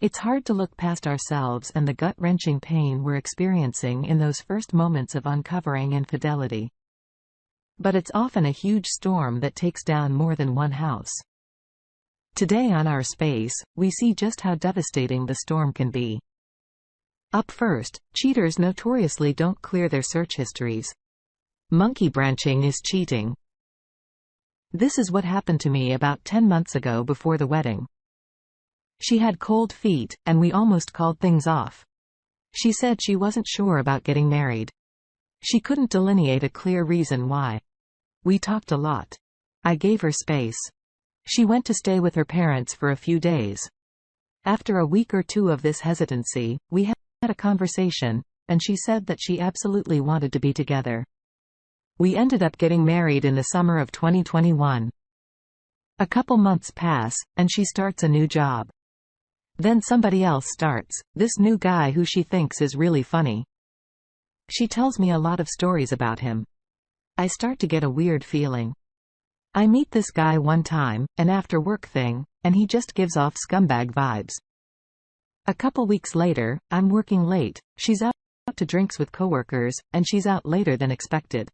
It's hard to look past ourselves and the gut-wrenching pain we're experiencing in those first moments of uncovering infidelity. But it's often a huge storm that takes down more than one house. Today on Our Space, we see just how devastating the storm can be. Up first, cheaters notoriously don't clear their search histories. Monkey branching is cheating. This is what happened to me about 10 months ago before the wedding. She had cold feet, and we almost called things off. She said she wasn't sure about getting married. She couldn't delineate a clear reason why. We talked a lot. I gave her space. She went to stay with her parents for a few days. After a week or two of this hesitancy, we had a conversation, and she said that she absolutely wanted to be together. We ended up getting married in the summer of 2021. A couple months pass, and she starts a new job. Then somebody else starts, this new guy who she thinks is really funny. She tells me a lot of stories about him. I start to get a weird feeling. I meet this guy one time, an after-work thing, and he just gives off scumbag vibes. A couple weeks later, I'm working late, she's out to drinks with coworkers, and she's out later than expected.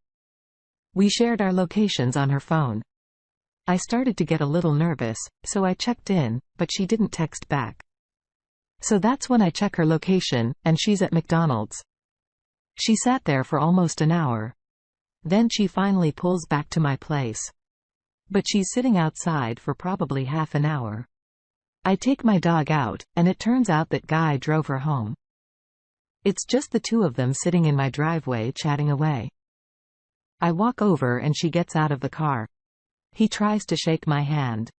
We shared our locations on her phone. I started to get a little nervous, so I checked in, but she didn't text back. So that's when I check her location, and she's at McDonald's. She sat there for almost an hour. Then she finally pulls back to my place. But she's sitting outside for probably half an hour. I take my dog out, and it turns out that guy drove her home. It's just the two of them sitting in my driveway chatting away. I walk over and she gets out of the car. He tries to shake my hand.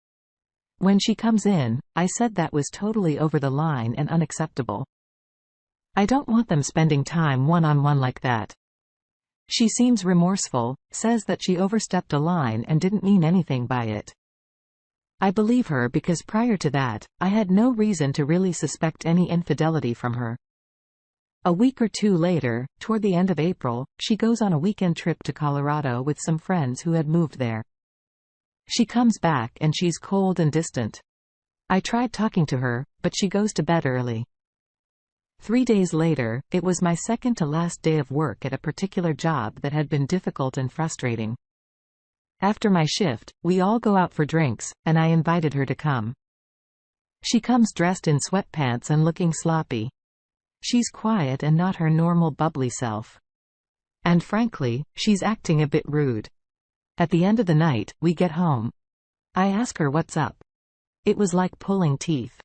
When she comes in, I said that was totally over the line and unacceptable. I don't want them spending time one-on-one like that. She seems remorseful, says that she overstepped a line and didn't mean anything by it. I believe her because prior to that, I had no reason to really suspect any infidelity from her. A week or two later, toward the end of April, she goes on a weekend trip to Colorado with some friends who had moved there. She comes back and she's cold and distant. I tried talking to her, but she goes to bed early. 3 days later, it was my second to last day of work at a particular job that had been difficult and frustrating. After my shift, we all go out for drinks, and I invited her to come. She comes dressed in sweatpants and looking sloppy. She's quiet and not her normal bubbly self. And frankly, she's acting a bit rude. At the end of the night, we get home. I ask her what's up. It was like pulling teeth.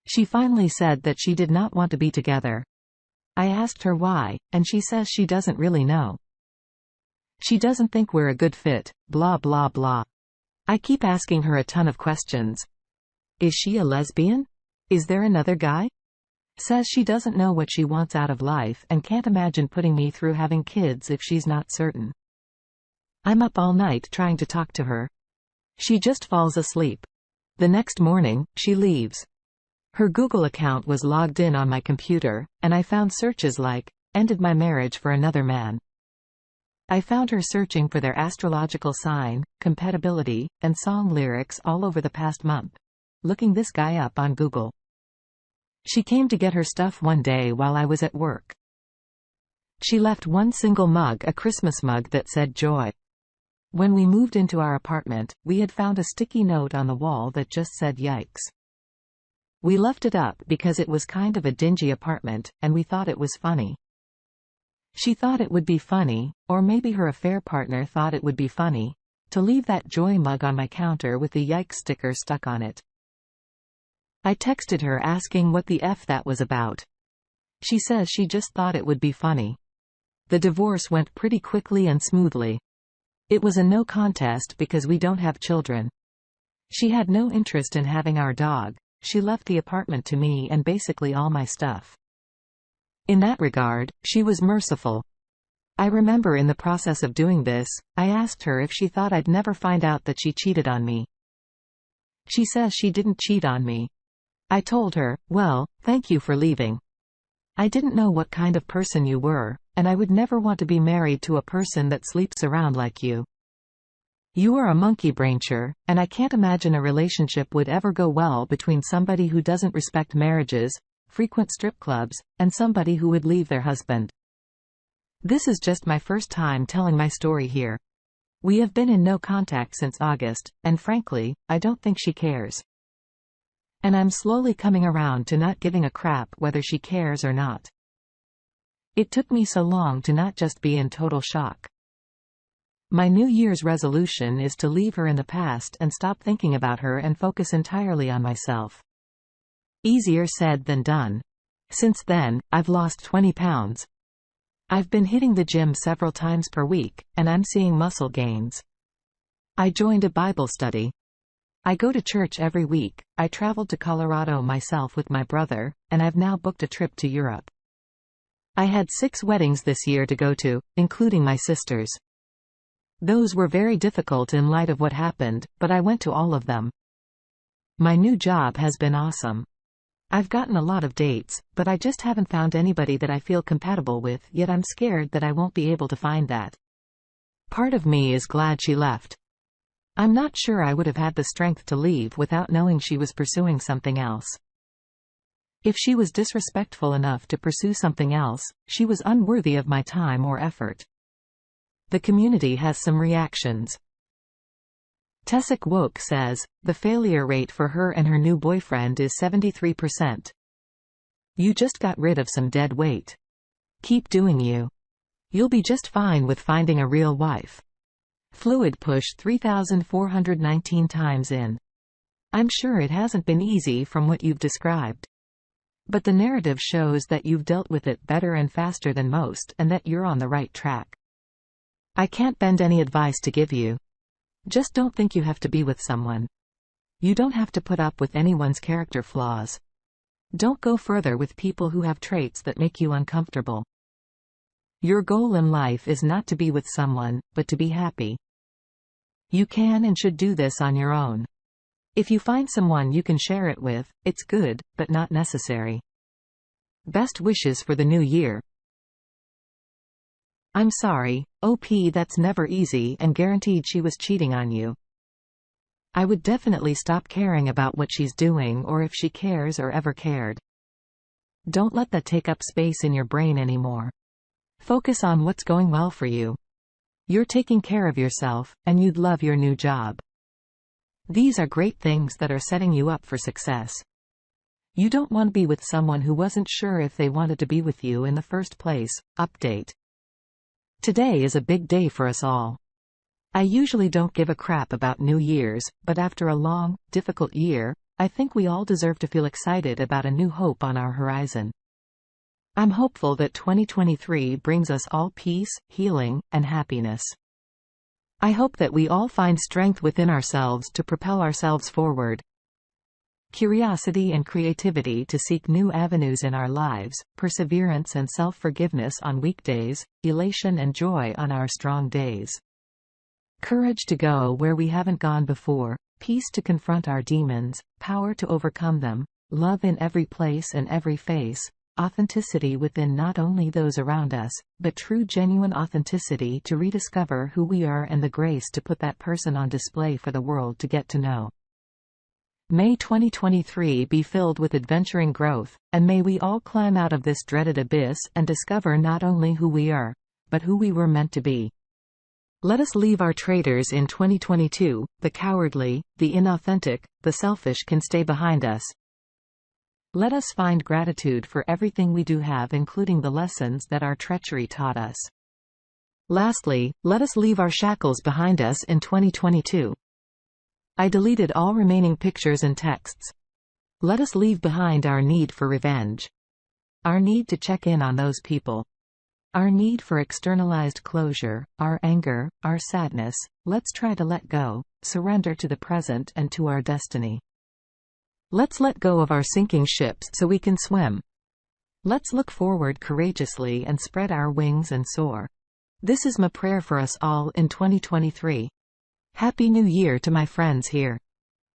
She finally said that she did not want to be together. I asked her why, and she says she doesn't really know. She doesn't think we're a good fit, blah blah blah. I keep asking her a ton of questions. Is she a lesbian? Is there another guy? Says she doesn't know what she wants out of life and can't imagine putting me through having kids if she's not certain. I'm up all night trying to talk to her. She just falls asleep. The next morning, she leaves. Her Google account was logged in on my computer, and I found searches like, ended my marriage for another man. I found her searching for their astrological sign, compatibility, and song lyrics all over the past month. Looking this guy up on Google. She came to get her stuff one day while I was at work. She left one single mug, a Christmas mug that said joy. When we moved into our apartment, we had found a sticky note on the wall that just said yikes. We left it up because it was kind of a dingy apartment, and we thought it was funny. She thought it would be funny, or maybe her affair partner thought it would be funny, to leave that joy mug on my counter with the yikes sticker stuck on it. I texted her asking what the F that was about. She says she just thought it would be funny. The divorce went pretty quickly and smoothly. It was a no contest because we don't have children. She had no interest in having our dog. She left the apartment to me and basically all my stuff. In that regard, she was merciful. I remember in the process of doing this, I asked her if she thought I'd never find out that she cheated on me. She says she didn't cheat on me. I told her, well, thank you for leaving. I didn't know what kind of person you were, and I would never want to be married to a person that sleeps around like you. You are a monkey braincher, and I can't imagine a relationship would ever go well between somebody who doesn't respect marriages, frequent strip clubs, and somebody who would leave their husband. This is just my first time telling my story here. We have been in no contact since August, and frankly, I don't think she cares. And I'm slowly coming around to not giving a crap whether she cares or not. It took me so long to not just be in total shock. My New Year's resolution is to leave her in the past and stop thinking about her and focus entirely on myself. Easier said than done. Since then, I've lost 20 pounds. I've been hitting the gym several times per week, and I'm seeing muscle gains. I joined a Bible study. I go to church every week. I traveled to Colorado myself with my brother, and I've now booked a trip to Europe. I had 6 weddings this year to go to, including my sister's. Those were very difficult in light of what happened, but I went to all of them. My new job has been awesome. I've gotten a lot of dates, but I just haven't found anybody that I feel compatible with, yet I'm scared that I won't be able to find that. Part of me is glad she left. I'm not sure I would have had the strength to leave without knowing she was pursuing something else. If she was disrespectful enough to pursue something else, she was unworthy of my time or effort. The community has some reactions. Tessic Woke says, the failure rate for her and her new boyfriend is 73%. You just got rid of some dead weight. Keep doing you. You'll be just fine with finding a real wife. Fluid push 3,419 times in. I'm sure it hasn't been easy from what you've described. But the narrative shows that you've dealt with it better and faster than most and that you're on the right track. I can't bend any advice to give you. Just don't think you have to be with someone. You don't have to put up with anyone's character flaws. Don't go further with people who have traits that make you uncomfortable. Your goal in life is not to be with someone, but to be happy. You can and should do this on your own. If you find someone you can share it with, it's good, but not necessary. Best wishes for the new year. I'm sorry, OP, that's never easy, and guaranteed she was cheating on you. I would definitely stop caring about what she's doing or if she cares or ever cared. Don't let that take up space in your brain anymore. Focus on what's going well for you. You're taking care of yourself, and you'd love your new job. These are great things that are setting you up for success. You don't want to be with someone who wasn't sure if they wanted to be with you in the first place. Update. Today is a big day for us all. I usually don't give a crap about New Year's, but after a long, difficult year, I think we all deserve to feel excited about a new hope on our horizon. I'm hopeful that 2023 brings us all peace, healing, and happiness. I hope that we all find strength within ourselves to propel ourselves forward. Curiosity and creativity to seek new avenues in our lives, perseverance and self-forgiveness on weekdays, elation and joy on our strong days. Courage to go where we haven't gone before, peace to confront our demons, power to overcome them, love in every place and every face, authenticity within not only those around us, but true genuine authenticity to rediscover who we are and the grace to put that person on display for the world to get to know. May 2023 be filled with adventuring growth, and may we all climb out of this dreaded abyss and discover not only who we are, but who we were meant to be. Let us leave our traitors in 2022, the cowardly, the inauthentic, the selfish can stay behind us. Let us find gratitude for everything we do have, including the lessons that our treachery taught us. Lastly, let us leave our shackles behind us in 2022. I deleted all remaining pictures and texts. Let us leave behind our need for revenge. Our need to check in on those people. Our need for externalized closure, our anger, our sadness. Let's try to let go, surrender to the present and to our destiny. Let's let go of our sinking ships so we can swim. Let's look forward courageously and spread our wings and soar. This is my prayer for us all in 2023. Happy New Year to my friends here.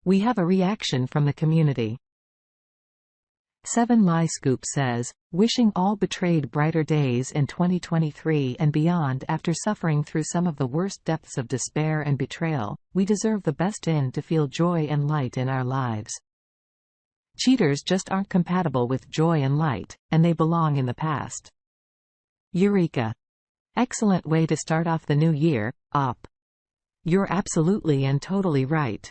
We have a reaction from the community. 7 Lie Scoop says, wishing all betrayed brighter days in 2023 and beyond. After suffering through some of the worst depths of despair and betrayal, we deserve the best to feel joy and light in our lives. Cheaters just aren't compatible with joy and light, and they belong in the past. Eureka! Excellent way to start off the new year, Op. You're absolutely and totally right.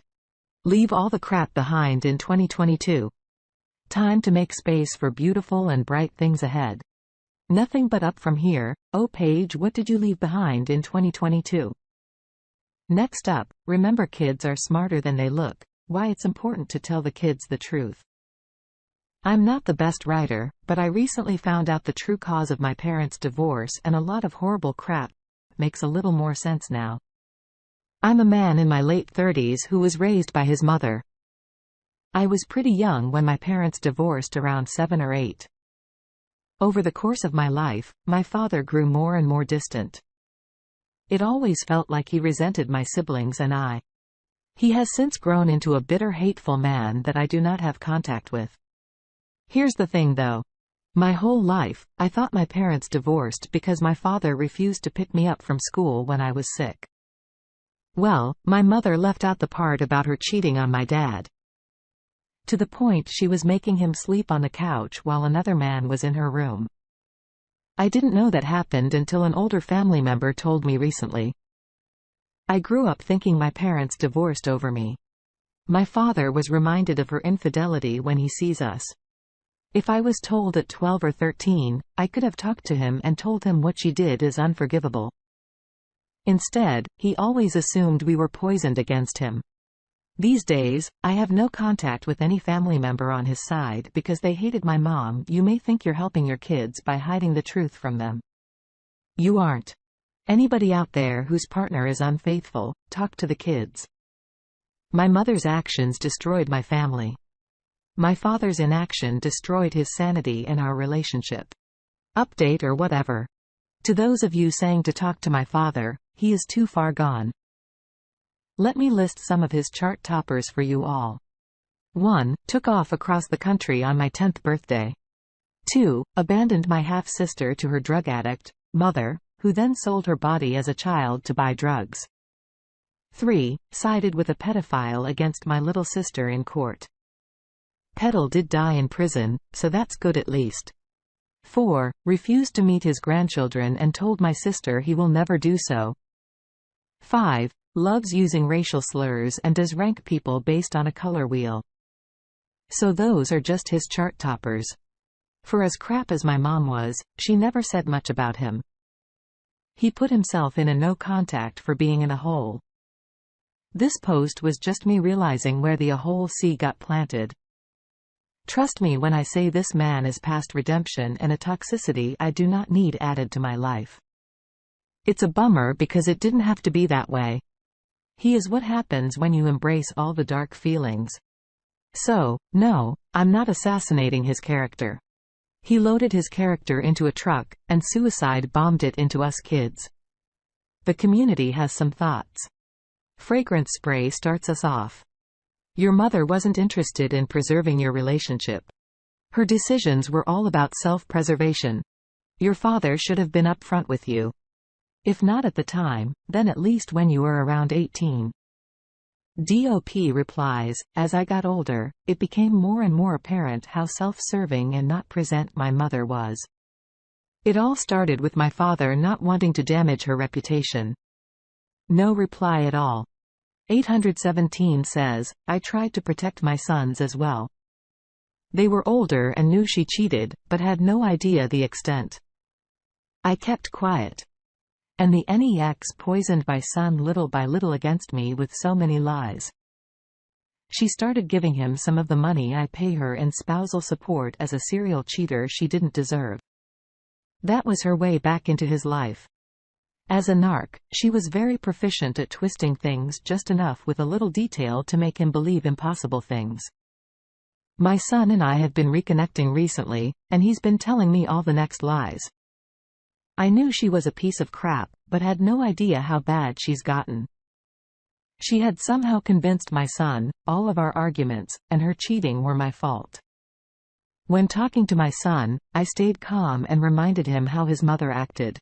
Leave all the crap behind in 2022. Time to make space for beautiful and bright things ahead. Nothing but up from here. Oh Paige, what did you leave behind in 2022? Next up, remember kids are smarter than they look. Why it's important to tell the kids the truth. I'm not the best writer, but I recently found out the true cause of my parents' divorce, and a lot of horrible crap makes a little more sense now. I'm a man in my late 30s who was raised by his mother. I was pretty young when my parents divorced, around 7 or 8. Over the course of my life, my father grew more and more distant. It always felt like he resented my siblings and I. He has since grown into a bitter, hateful man that I do not have contact with. Here's the thing though. My whole life, I thought my parents divorced because my father refused to pick me up from school when I was sick. Well, my mother left out the part about her cheating on my dad. To the point she was making him sleep on the couch while another man was in her room. I didn't know that happened until an older family member told me recently. I grew up thinking my parents divorced over me. My father was reminded of her infidelity when he sees us. If I was told at 12 or 13, I could have talked to him and told him what she did is unforgivable. Instead, he always assumed we were poisoned against him. These days, I have no contact with any family member on his side because they hated my mom. You may think you're helping your kids by hiding the truth from them. You aren't. Anybody out there whose partner is unfaithful, talk to the kids. My mother's actions destroyed my family. My father's inaction destroyed his sanity and our relationship. Update or whatever. To those of you saying to talk to my father, he is too far gone. Let me list some of his chart toppers for you all. 1. Took off across the country on my 10th birthday. 2. Abandoned my half-sister to her drug addict mother, who then sold her body as a child to buy drugs. 3. Sided with a pedophile against my little sister in court. Peddle did die in prison, so that's good at least. 4. Refused to meet his grandchildren and told my sister he will never do so. 5. Loves using racial slurs and does rank people based on a color wheel. So those are just his chart toppers. For as crap as my mom was, she never said much about him. He put himself in a no contact for being in a hole. This post was just me realizing where the a hole seed got planted. Trust me when I say this man is past redemption and a toxicity I do not need added to my life. It's a bummer because it didn't have to be that way. He is what happens when you embrace all the dark feelings. So, no, I'm not assassinating his character. He loaded his character into a truck, and suicide bombed it into us kids. The community has some thoughts. Fragrance spray starts us off. Your mother wasn't interested in preserving your relationship. Her decisions were all about self-preservation. Your father should have been upfront with you. If not at the time, then at least when you were around 18. DOP replies, as I got older, it became more and more apparent how self-serving and not present my mother was. It all started with my father not wanting to damage her reputation. No reply at all. 817 says, I tried to protect my sons as well. They were older and knew she cheated, but had no idea the extent. I kept quiet. And the NEX poisoned my son little by little against me with so many lies. She started giving him some of the money I pay her in spousal support as a serial cheater she didn't deserve. That was her way back into his life. As a narc, she was very proficient at twisting things just enough with a little detail to make him believe impossible things. My son and I have been reconnecting recently, and he's been telling me all the next lies. I knew she was a piece of crap, but had no idea how bad she's gotten. She had somehow convinced my son, all of our arguments, and her cheating were my fault. When talking to my son, I stayed calm and reminded him how his mother acted.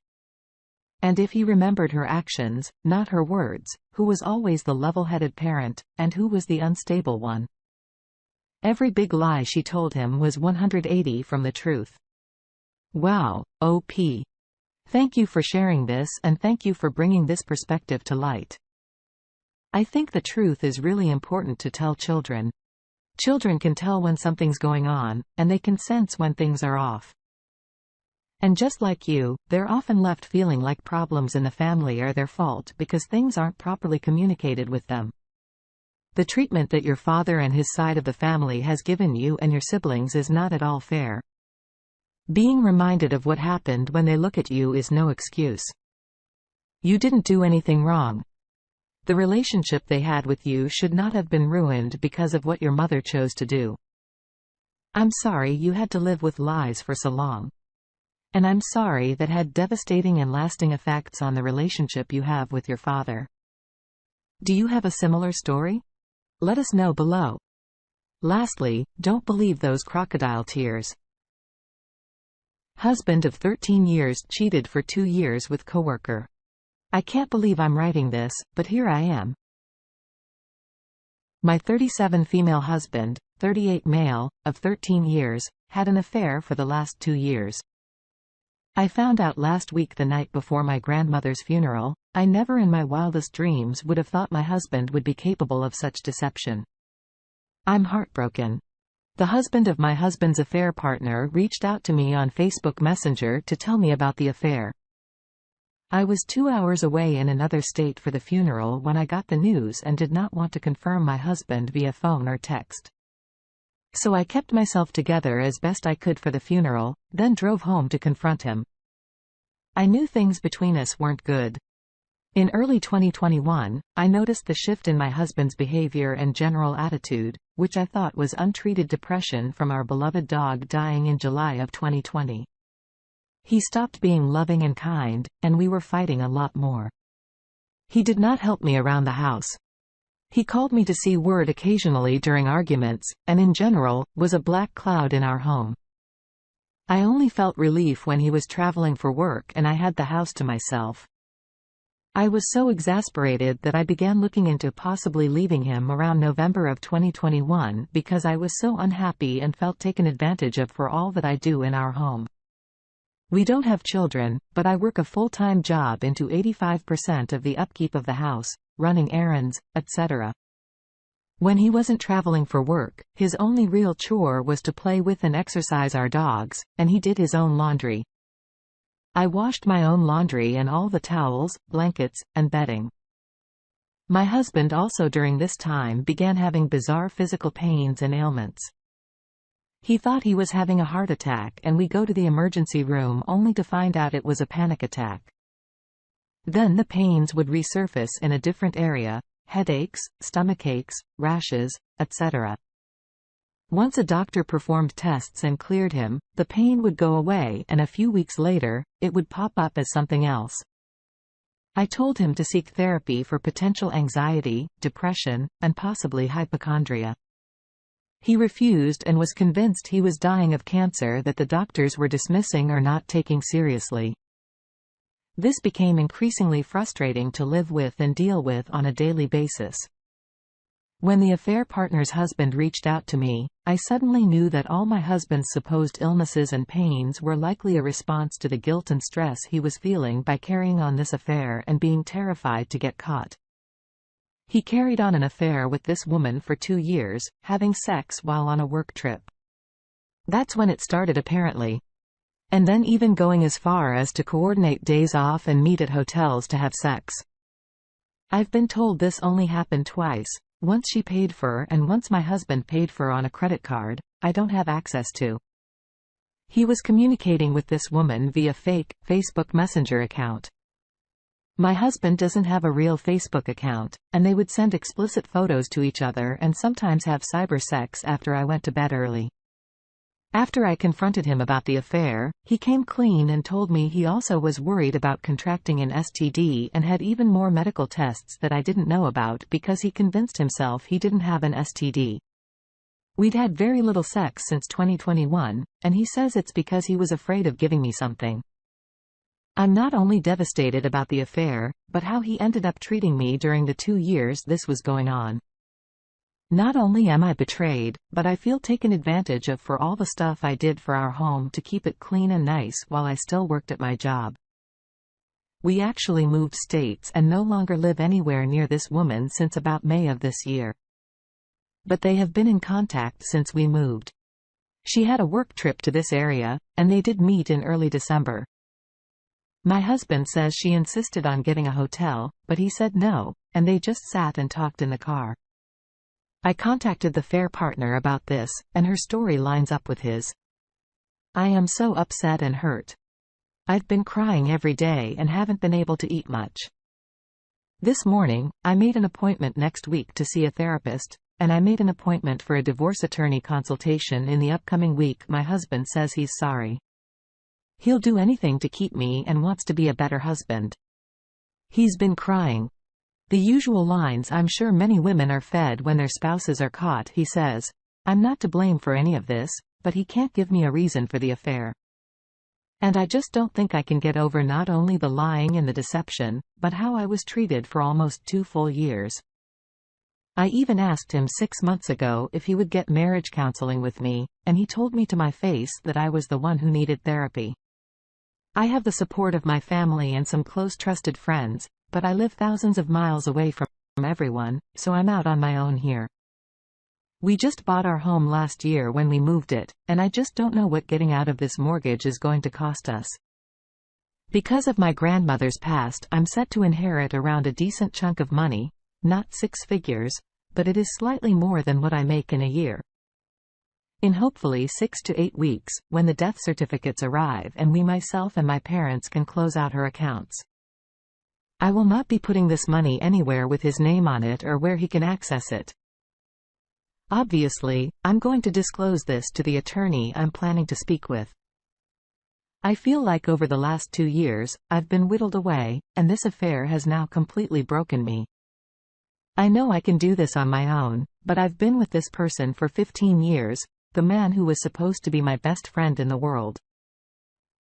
And if he remembered her actions, not her words, who was always the level-headed parent, and who was the unstable one. Every big lie she told him was 180 from the truth. Wow, OP. Thank you for sharing this, and thank you for bringing this perspective to light. I think the truth is really important to tell children. Children can tell when something's going on, and they can sense when things are off. And just like you, they're often left feeling like problems in the family are their fault because things aren't properly communicated with them. The treatment that your father and his side of the family has given you and your siblings is not at all fair. Being reminded of what happened when they look at you is no excuse. You didn't do anything wrong. The relationship they had with you should not have been ruined because of what your mother chose to do. I'm sorry you had to live with lies for so long. And I'm sorry that had devastating and lasting effects on the relationship you have with your father. Do you have a similar story? Let us know below. Lastly, don't believe those crocodile tears. Husband of 13 years cheated for 2 years with coworker. I can't believe I'm writing this, but here I am. My 37 female husband, 38 male, of 13 years, had an affair for the last 2 years. I found out last week the night before my grandmother's funeral. I never in my wildest dreams would have thought my husband would be capable of such deception. I'm heartbroken. The husband of my husband's affair partner reached out to me on Facebook Messenger to tell me about the affair. I was 2 hours away in another state for the funeral when I got the news and did not want to confirm my husband via phone or text. So I kept myself together as best I could for the funeral, then drove home to confront him. I knew things between us weren't good. In early 2021, I noticed the shift in my husband's behavior and general attitude, which I thought was untreated depression from our beloved dog dying in July of 2020. He stopped being loving and kind, and we were fighting a lot more. He did not help me around the house. He called me to see word occasionally during arguments, and in general, was a black cloud in our home. I only felt relief when he was traveling for work and I had the house to myself. I was so exasperated that I began looking into possibly leaving him around November of 2021 because I was so unhappy and felt taken advantage of for all that I do in our home. We don't have children, but I work a full-time job into 85% of the upkeep of the house, running errands, etc. When he wasn't traveling for work, his only real chore was to play with and exercise our dogs, and he did his own laundry. I washed my own laundry and all the towels, blankets, and bedding. My husband also during this time began having bizarre physical pains and ailments. He thought he was having a heart attack and we go to the emergency room only to find out it was a panic attack. Then the pains would resurface in a different area, headaches, stomachaches, rashes, etc. Once a doctor performed tests and cleared him, the pain would go away and a few weeks later, it would pop up as something else. I told him to seek therapy for potential anxiety, depression, and possibly hypochondria. He refused and was convinced he was dying of cancer that the doctors were dismissing or not taking seriously. This became increasingly frustrating to live with and deal with on a daily basis. When the affair partner's husband reached out to me, I suddenly knew that all my husband's supposed illnesses and pains were likely a response to the guilt and stress he was feeling by carrying on this affair and being terrified to get caught. He carried on an affair with this woman for 2 years, having sex while on a work trip. That's when it started apparently. And then even going as far as to coordinate days off and meet at hotels to have sex. I've been told this only happened twice, once she paid for and once my husband paid for on a credit card I don't have access to. He was communicating with this woman via fake Facebook Messenger account. My husband doesn't have a real Facebook account, and they would send explicit photos to each other and sometimes have cyber sex after I went to bed early. After I confronted him about the affair, he came clean and told me he also was worried about contracting an STD and had even more medical tests that I didn't know about because he convinced himself he didn't have an STD. We'd had very little sex since 2021, and he says it's because he was afraid of giving me something. I'm not only devastated about the affair, but how he ended up treating me during the 2 years this was going on. Not only am I betrayed, but I feel taken advantage of for all the stuff I did for our home to keep it clean and nice while I still worked at my job. We actually moved states and no longer live anywhere near this woman since about May of this year. But they have been in contact since we moved. She had a work trip to this area, and they did meet in early December. My husband says she insisted on getting a hotel, but he said no, and they just sat and talked in the car. I contacted the affair partner about this, and her story lines up with his. I am so upset and hurt. I've been crying every day and haven't been able to eat much. This morning, I made an appointment next week to see a therapist, and I made an appointment for a divorce attorney consultation in the upcoming week. My husband says he's sorry. He'll do anything to keep me and wants to be a better husband. He's been crying. The usual lines I'm sure many women are fed when their spouses are caught. He says, I'm not to blame for any of this, but he can't give me a reason for the affair. And I just don't think I can get over not only the lying and the deception, but how I was treated for almost 2 full years. I even asked him 6 months ago if he would get marriage counseling with me, and he told me to my face that I was the one who needed therapy. I have the support of my family and some close trusted friends, but I live thousands of miles away from everyone, so I'm out on my own here. We just bought our home last year when we moved it, and I just don't know what getting out of this mortgage is going to cost us. Because of my grandmother's past, I'm set to inherit around a decent chunk of money, not 6 figures, but it is slightly more than what I make in a year. In hopefully 6 to 8 weeks, when the death certificates arrive and myself and my parents can close out her accounts. I will not be putting this money anywhere with his name on it or where he can access it. Obviously, I'm going to disclose this to the attorney I'm planning to speak with. I feel like over the last 2 years, I've been whittled away, and this affair has now completely broken me. I know I can do this on my own, but I've been with this person for 15 years, the man who was supposed to be my best friend in the world.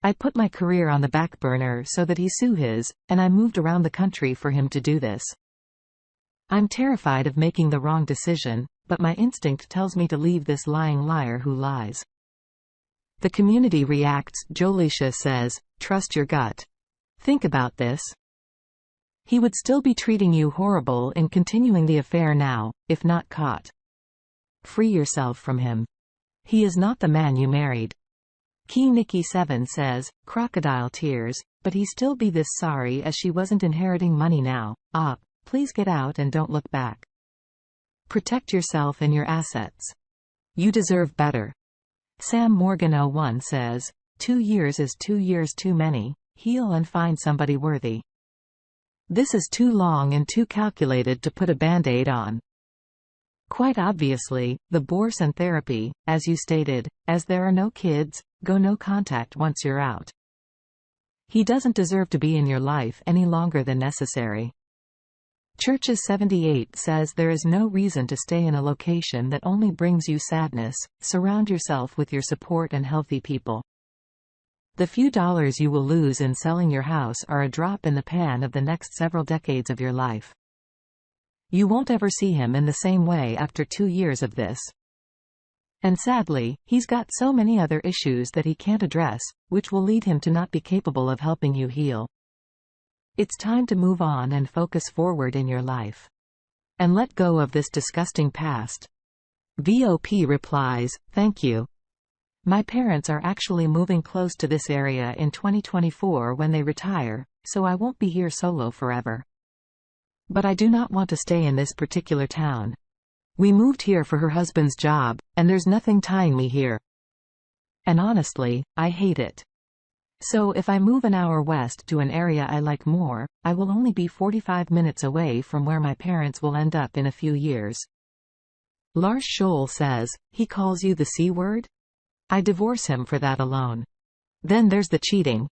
I put my career on the back burner so that he sue his, and I moved around the country for him to do this. I'm terrified of making the wrong decision, but my instinct tells me to leave this lying liar who lies. The community reacts. Jolisha says, trust your gut. Think about this. He would still be treating you horrible in continuing the affair now, if not caught. Free yourself from him. He is not the man you married. Key Nikki 7 says, crocodile tears, but he still be this sorry as she wasn't inheriting money now. Please get out and don't look back. Protect yourself and your assets. You deserve better. Sam Morgan 01 says, 2 years is 2 years too many. Heal and find somebody worthy. This is too long and too calculated to put a band-aid on. Quite obviously, the divorce and therapy, as you stated, as there are no kids, go no contact once you're out. He doesn't deserve to be in your life any longer than necessary. Churches 78 says there is no reason to stay in a location that only brings you sadness. Surround yourself with your support and healthy people. The few dollars you will lose in selling your house are a drop in the pan of the next several decades of your life. You won't ever see him in the same way after 2 years of this. And sadly, he's got so many other issues that he can't address, which will lead him to not be capable of helping you heal. It's time to move on and focus forward in your life. And let go of this disgusting past. VOP replies, thank you. My parents are actually moving close to this area in 2024 when they retire, so I won't be here solo forever. But I do not want to stay in this particular town. We moved here for her husband's job, and there's nothing tying me here. And honestly, I hate it. So if I move an hour west to an area I like more, I will only be 45 minutes away from where my parents will end up in a few years. Lars Scholl says, he calls you the C word? I divorce him for that alone. Then there's the cheating.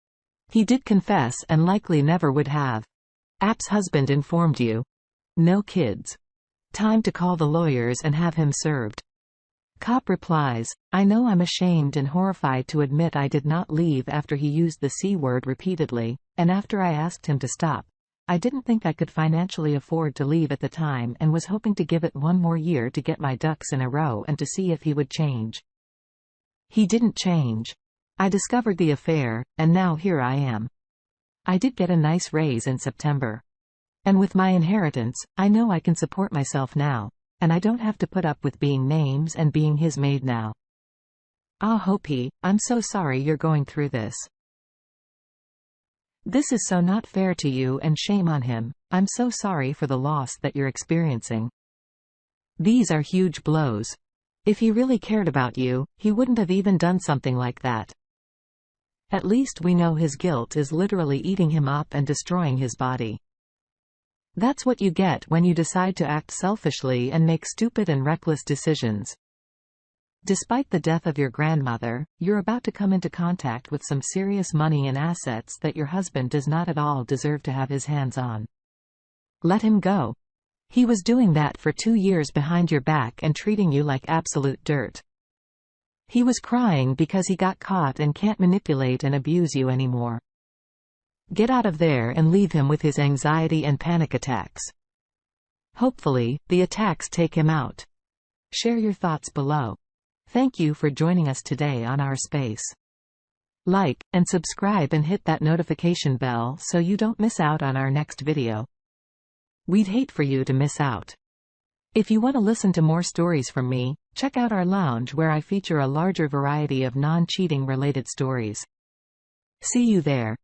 He did confess and likely never would have. App's husband informed you. No kids. Time to call the lawyers and have him served. Cop replies, I know I'm ashamed and horrified to admit I did not leave after he used the C word repeatedly, and after I asked him to stop. I didn't think I could financially afford to leave at the time and was hoping to give it one more year to get my ducks in a row and to see if he would change. He didn't change. I discovered the affair, and now here I am. I did get a nice raise in September. And with my inheritance, I know I can support myself now. And I don't have to put up with being names and being his maid now. Ah, Hopi, I'm so sorry you're going through this. This is so not fair to you and shame on him. I'm so sorry for the loss that you're experiencing. These are huge blows. If he really cared about you, he wouldn't have even done something like that. At least we know his guilt is literally eating him up and destroying his body. That's what you get when you decide to act selfishly and make stupid and reckless decisions. Despite the death of your grandmother, you're about to come into contact with some serious money and assets that your husband does not at all deserve to have his hands on. Let him go. He was doing that for 2 years behind your back and treating you like absolute dirt. He was crying because he got caught and can't manipulate and abuse you anymore. Get out of there and leave him with his anxiety and panic attacks. Hopefully, the attacks take him out. Share your thoughts below. Thank you for joining us today on our space. Like and subscribe and hit that notification bell so you don't miss out on our next video. We'd hate for you to miss out. If you want to listen to more stories from me, check out our lounge where I feature a larger variety of non-cheating related stories. See you there.